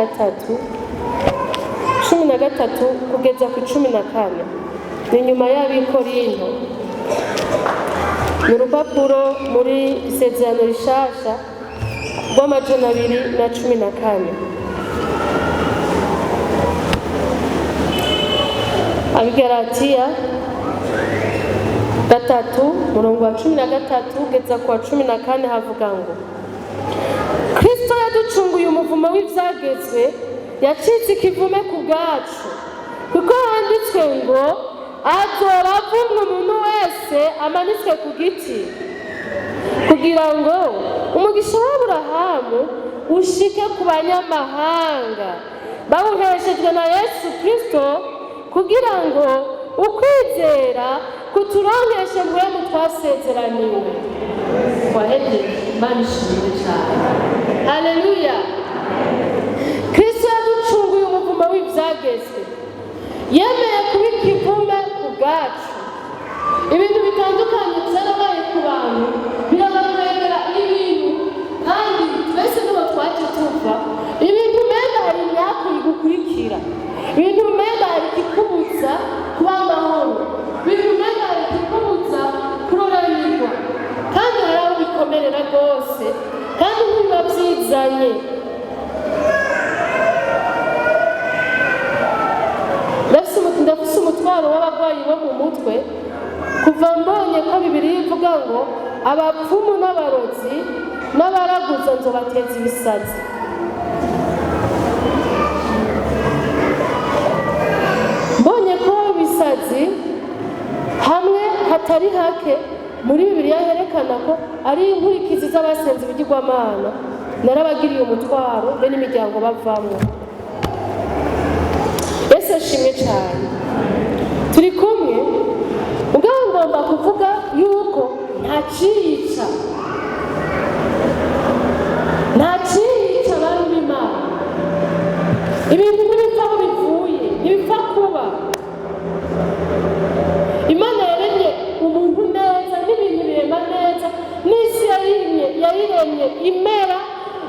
gatatu 13 kugeza ku 14 ni nyuma y'Abikorinto. Mu rupapuro muri isezerano rishasha rw'amajana 214. Abigalatiya 3:13 kugeza ku 14 havuga ngo Kristo yaducunguye umuvumo w'ivyagezwe, yacitse ikivume ku bwacu, kuko handitswe ngo azoravumwa umuntu wese amanitswe ku giti, kugira ngo umugisha w'Aburahamu ushike ku banyamahanga bawuheshejwe na Yesu Kristo, kugira ngo ukwizera kuturonkeshe mpwemu twasezeraniwe. Twahejeje, Imana ishimwe cyane. Haleluya. Kristo yaducunguye umuvumo w'ivyagezwe, yemeye kuba ikivume ku bwacu. Ibintu bitandukanye byarabaye ku bantu, birabakwegera ibintu, kandi twese nibo twaje tuva. Ibintu umenga hari imyaka igukurikira, ibintu umenga hari ikikubuza kuba amahoro, ibintu umenga hari ikikubuza kuroranirwa, kandi hari aho bikomerera rwose, kandi ntibiba byizanye. Ndafise umutwaro w'abarwayi bo mu mutwe, kuva mbonye ko Bibiliya ivuga ngo abapfumu n'abarozi n'abaraguza nzobateza ibisazi. Mbonye ko ibisazi hamwe hatari hake muri Bibiliya herekana ko ari inkurikizi z'abasenze ibigirwamana, narabagiriye umutwaro be n'imiryango bavamwo. Ese shimwe cyane. Turi kumwe, ubwo ngomba kuvuga yuko ntaciyica abantu b'Imana. Ibintu ntibipfa aho bivuye, ntibipfa kuba. Imana yaremye umuntu neza n'ibintu birema neza, n'isi yayiremye imera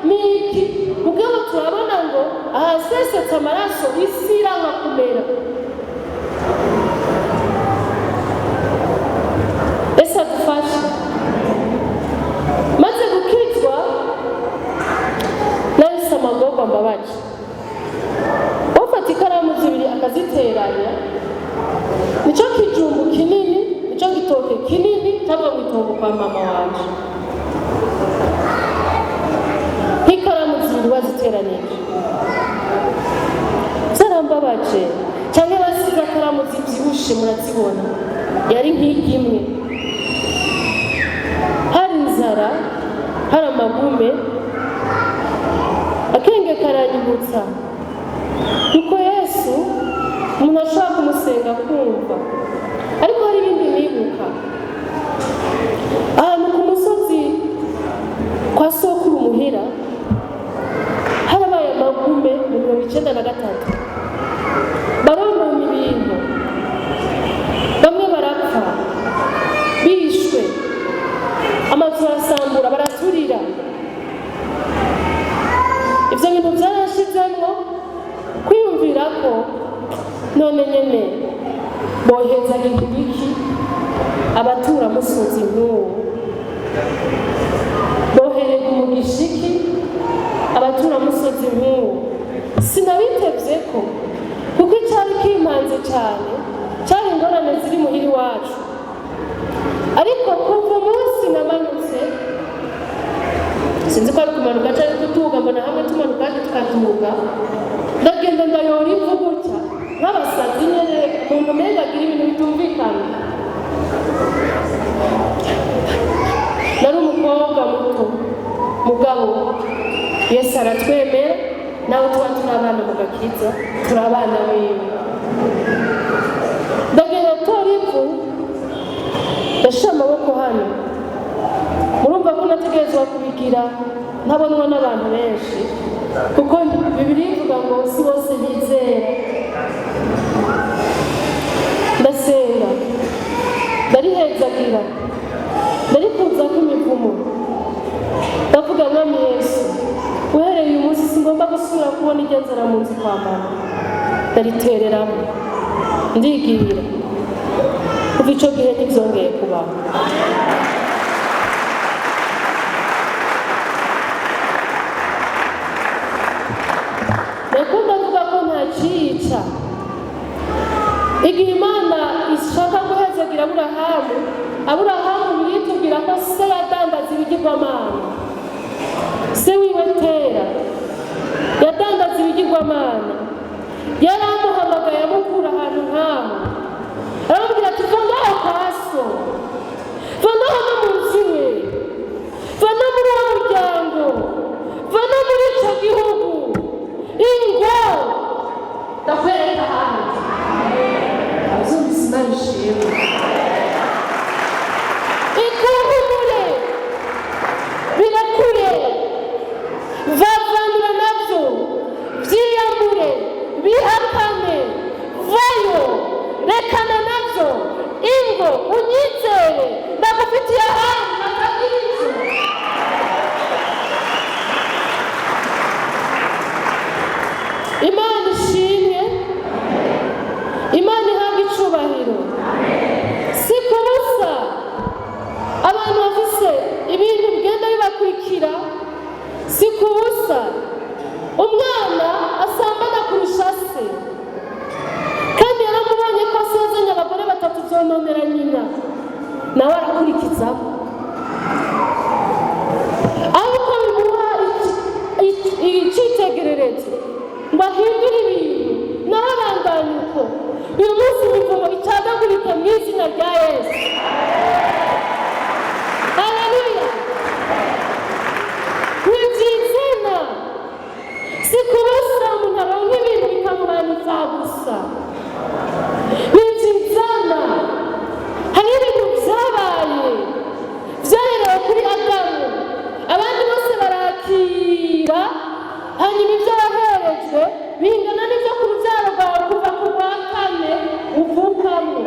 n'iki. Mugabo turabona ngo ahasesetse amaraso isi iranga kumera. Ese adufashe. Maze gukizwa nahise amagorwa mbabaje. Ufata ikaramu zibiri akaziteranya, nicyo kijumbu kinini, nicyo gitoke kinini cyangwa gutongo kwa mama wanje. Nk'ikaramu zibiri waziteranije, zarambabaje. Cyangwa basize ikaramu zibyibushe, murazibona, yari nk'igimwe. Hari inzara, hari amagume, akenge karanyibutsa yuko Yesu umuntu ashobora kumusenga kumva, ariko hari ibindi nibuka. Ahantu ku musozi kwa sokuru muhira harabaye amagume mu 1993, baronona ibintu, bamwe barapfa bishwe, amazu arasambura, baraturira. Ivyo bintu byarashizemwo kwiyumvira ko none nyene boheza igiki abatura musozi nk'uwo, bohereza umugishiki abatura musozi nk'uwo. Sinabitevye ko, kuko icyari kimpanze cyane cyari ingorane ziri muhiri wacu. Ariko kuva umunsi namanutse, sinzi ko ari kumanuka cyangwa kutuga, mbona hamwe tumanuka tukaduga, ndagenda ndayora ivu gutya nk'abasazi nyene, umuntu umenga agira ibintu bitumvikana. Nari umukobwa muto, mugabo Yesu aratwemera, nawe tuba turi abana mu gakiza, turi abana biwe. Ndagenda tora ivu, ndashira amaboko hano. Murumva ko nategerezwa kubigira ntabonwa n'abantu benshi, kuko Bibiliya ivuga ngo si bose bizera. Ndasenga, ndarihezagira, ndarikuza ko imivumo, ndavuga mwami Yesu, uhereye uyu munsi singomba gusubira kubona kubona igenzera mu nzu kwa mama ndaritereramo ndigira kuva ico gihe ntivyongeye kubaho. Reka ndavuga ko ntacica igihe Imana ishaka guhezagira Aburahamu biritubwira ko se yadandaza ibigirwamana, se wiwe Tera yadandaza ibigirwamana, yaramuhamagaye amukura ahantu nk'aho aramubwira ati va ngaho kwa so, va ngaho no mu nzu iwe, va no muri uwo muryango, va no muri ico gihugu, ingo ndakwereka hanze abazumvise Imana ishimwe. Ikuhumure birakure, vavanura navyo, vyiyambure, bihakane, vayo, rekana navyo, ingo unyizere, ndagufitiye ahantu hatagira inzu. Imana ishimwe, Imana ihabwa icubahiro. Si kubusa abantu bafise ibintu bigenda bibakurikira, si kubusa umwana asambana kurusha se, kandi yaramubonye ko asezanye abagore batatu zononera nyina, nawe arakurikizaho ahubwo bimuha icitegererezo ngo ahindure ibintu, nawe abandanya uko. Uyu munsi imivumo icagagurike mu izina rya Yesu. Haleluya. Wivyizana, si kubusa umuntu aronka ibintu bikamubana imfabusa. Wivyizana, hari ibintu vyabaye vyaherewe kuri Adamu, abandi bose barakira, hanyuma ivyo waherejwe bingana n'ivyo ku ruvyaro rwawe kuva ku rwa kane uvukamo.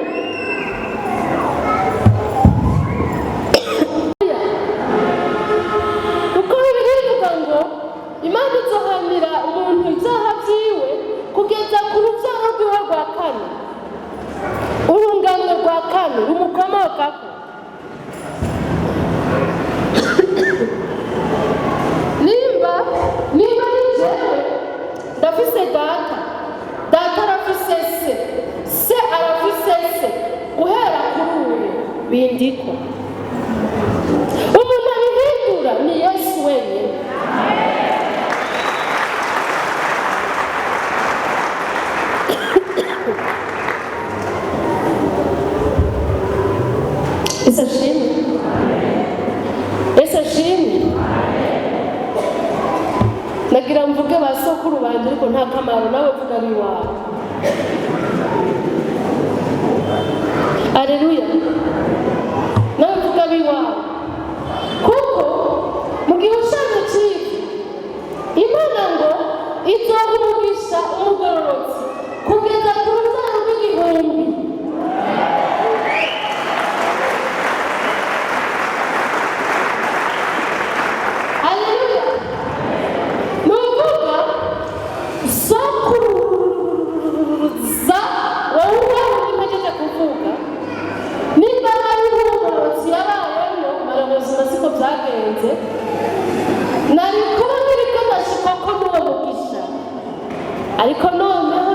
Kuko Bibiliya ivuga ngo Imana izohanira umuntu ivyaha vyiwe kugeza ku ruvyaro rwiwe rwa kane, urunganwe rwa kane rumukomokako. Nimba ari jewe ndafise data arafise se arafise se, guhera kuri uyu bindiko. Umuntu abihindura ni Yesu wenyine. Ese ashimwe. Nagira mvuge ba sokuru banje ariko nta kamaro, nawe vuga ari wawe. Aleluya. Nawe vuga ari wawe. Kuko mu gihe ushaka ikibi, Imana ngo izoha umugisha umugororotsi kugeza ku rubyaro rw'igihumbi. Nari kuba niriko ndashika ko n'uwo mugisha, ariko noneho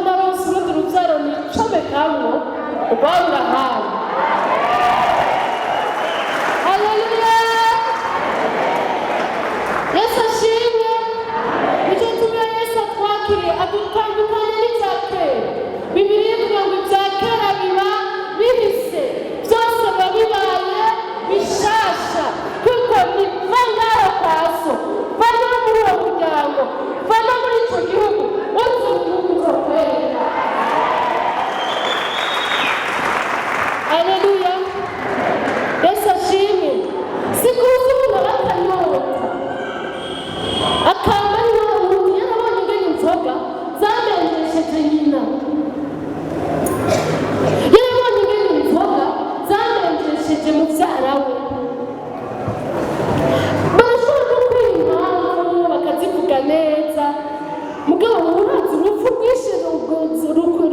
mugabo urazi urupfu rwishe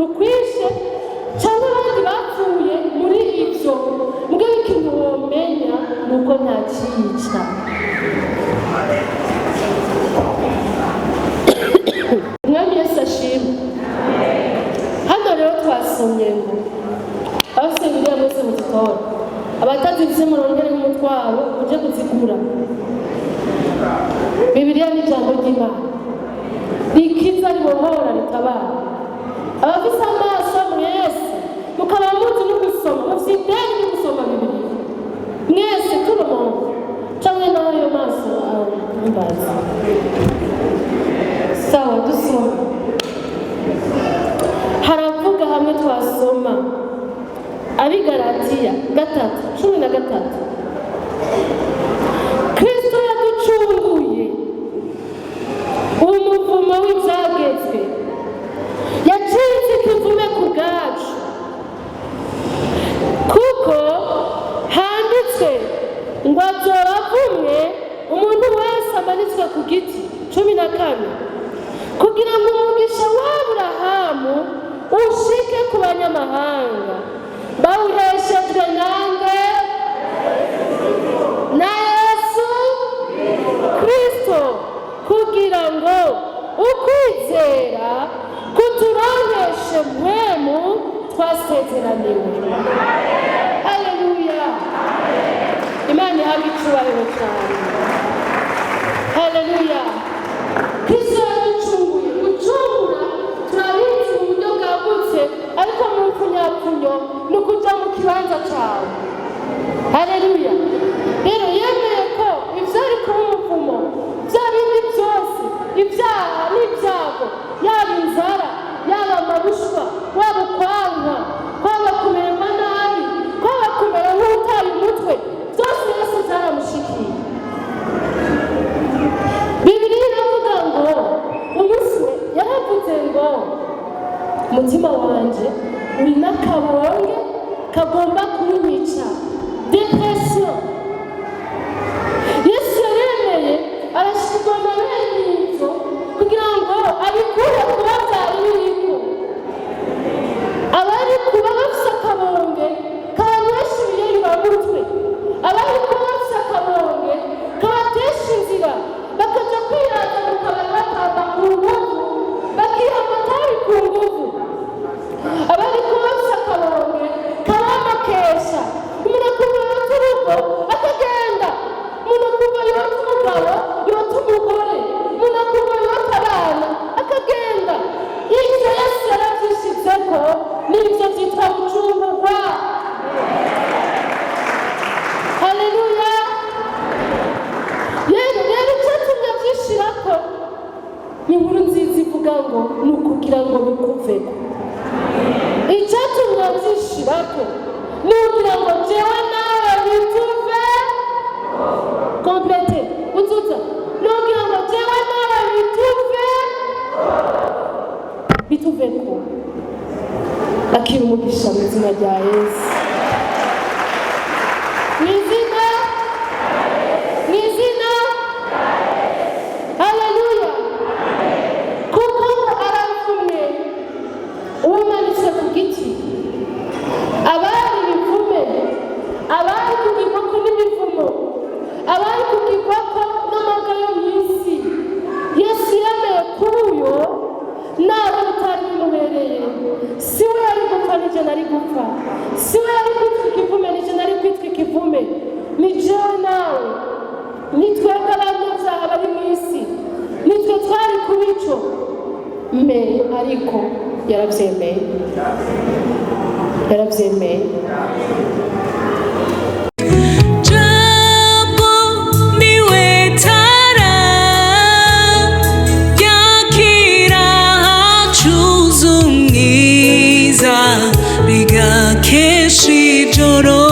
rukwishe cyangwa abandi bapfuye muri ibyo, mugabo ikintu womenya ni uko ntakiyica. Umwami Yesu ashimwe. Hano rero twasomye ngo abafite Bibiliya bose muzitora, abatazifite murongere n'umutwaro mujye kuzigura. Bibiliya ni ijambo ry'Imana, rikiza, ribohora, ritabara. Abafite amaso mwese mukaba muzi no gusoma, mufite ideni ryo gusoma Bibiliya mwese turumuntu cyangwa n'ayo maso mbaza. Sawa, dusoma. Haravuga hamwe twasoma Abigalatiya 3:13. Kristo yaducunguye umuvumo w'ibyagezwe, yacitse ikivume ku bwacu, kuko handitswe ngo azoba avumwe umuntu wese amanitswe ku giti. 14. Kugira ngo umugisha w'Aburahamu ushike ku banyamahanga bawuheshejwe nande? Na Yesu Kristo, kugira ngo ukwizera kuturonkeshe mpwemu twasezeraniwe. Haleluya! Imana ihabwe icyubahiro cyane. Haleluya! Kristo yaducunguye. Gucungura turabizi mu buryo bwagutse, ariko mu mpfunyapfunyo ni ukujya mu kibanza cyawe. Haleluya! Rero yemeye ko ibyari kuba umuvumo, bya bindi byose, ibyaha n'ibyago, yaba inzara, yaba amarushwa, waba ukwanka, kwaba kumererwa nabi, kwaba kumera nk'utaye umutwe, byose Yesu byaramushikiye. Bibiliya iravuga ngo umunsi we yaravuze ngo umutima wanjye uri n'akabonge kagomba kunyica, depression. Yesu yaremeye arashirwa na bene ibyo kugira ngo abikure kuba byari biriko. Abari kuba bafise akabonge kabanywesha ibiyayuramutwe, abari kuba bafise akabonge kabatesha inzira, bakaja kwiraza mu kabari batamba ku nguvu, bakiha amatabi ku nguvu. Abari kuba bafise akabonge kabamakesha, umuntu akumva yota urugo akagenda, umuntu akumva yota umugabo yota umugore, umuntu akumva yota abana akagenda. Ibyo Yesu yaravyishizeko, nibyo vyitwa gucungurwa. Haleluya! Rero icyatumye vyishirako ni inkuru nziza ivuga ngo ni ukugira ngo bikuveko. Icyatumye vyishirako ni ukugira ngo jewe nawe bituve komplete. Uzuza ni ukugira ngo jewe nawe bituveko. Akira umugisha mu izina rya Yesu. Mwizina. Haleluya! Kuko aravumwe umanitse ku giti, abari bivume, abari kugirwako n'imivumo, abari kugirwako n'amaga yo mw'isi. Yesu yemeye kuri uyo nawe bitari bimubereye. Siwe yari gupfa nije nari gupfa, siwe yari kwitwa ikivume nije nari kwitwa ikivume. Ni jewe nawe, ni twebwe abanyabyaha bari mw'isi, ni twe twari kubico mbe, ariko yarabyemeye. Jambo niwe tara yakira hacuza umwiza bigakesha ijoro.